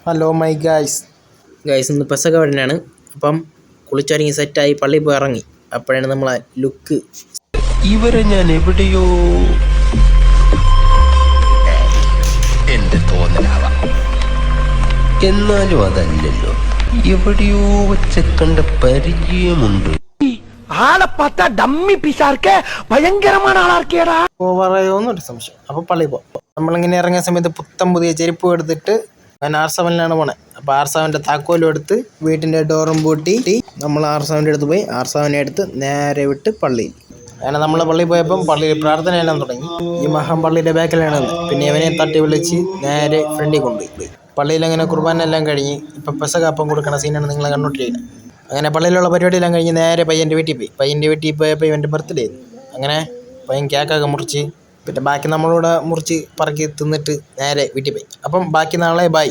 Hello my guys ഇന്ന് പെസക വഴിനാണ്. അപ്പം കുളിച്ചൊരുങ്ങി സെറ്റായി പള്ളിയിൽ പോയി ഇറങ്ങി. അപ്പോഴാണ് നമ്മളെ ലുക്ക്. ഇവരെ ഞാൻ എവിടെയോ എന്റെ തോന്നലാവാം, എന്നാലും അതല്ലല്ലോ, എവിടെയോ വെച്ച് കണ്ട പരിചയമുണ്ട്. ആളെ பார்த்தா ഡമ്മി പിശാർക്ക് ഭയങ്കരமான ആളാർക്കേടാ പോവാറയോന്നൊരു സംശയം. അപ്പോൾ പള്ളിയിൽ പോകാം. നമ്മളിങ്ങനെ ഇറങ്ങിയ സമയത്ത് പുതിയ ചെരുപ്പ് എടുത്തിട്ട് ഞാൻ R7-ലാണ് പോണേ. അപ്പോൾ R7-ൻ്റെ താക്കോലും എടുത്ത് വീട്ടിൻ്റെ ഡോറും പൂട്ടി നമ്മൾ R7-ൻ്റെ അടുത്ത് പോയി R7-നെ എടുത്ത് നേരെ വിട്ട് പള്ളിയിൽ. അങ്ങനെ നമ്മൾ പള്ളിയിൽ പോയപ്പം പള്ളിയിൽ പ്രാർത്ഥനയെല്ലാം തുടങ്ങി. ഈ മഹാൻ പള്ളിയുടെ ബാക്കിലാണ്. പിന്നെ ഇവനെ തട്ടി വിളിച്ച് നേരെ ഫ്രണ്ടിൽ കൊണ്ടുപോയി. പള്ളിയിൽ അങ്ങനെ കുർബാന എല്ലാം കഴിഞ്ഞ് ഇപ്പം പെസക അപ്പം കൊടുക്കണ സീനാണ് നിങ്ങളെ കണ്ടോണ്ടിരിക്കുന്നത്. അങ്ങനെ പള്ളിയിലുള്ള പരിപാടിയെല്ലാം കഴിഞ്ഞ് നേരെ പയ്യൻ്റെ വീട്ടിൽ പോയി. പയ്യൻ്റെ വീട്ടിൽ പോയപ്പോൾ ഇവൻ്റെ ബർത്ത്ഡേ ആയിരുന്നു. അങ്ങനെ പയ്യൻ കേക്കൊക്കെ മുറിച്ച് പിന്നെ ബാക്കി നമ്മളോട് മുറിച്ച് പറക്കി തിന്നിട്ട് നേരെ വീട്ടിൽ പോയി. അപ്പം ബാക്കി നാളെ ബൈ.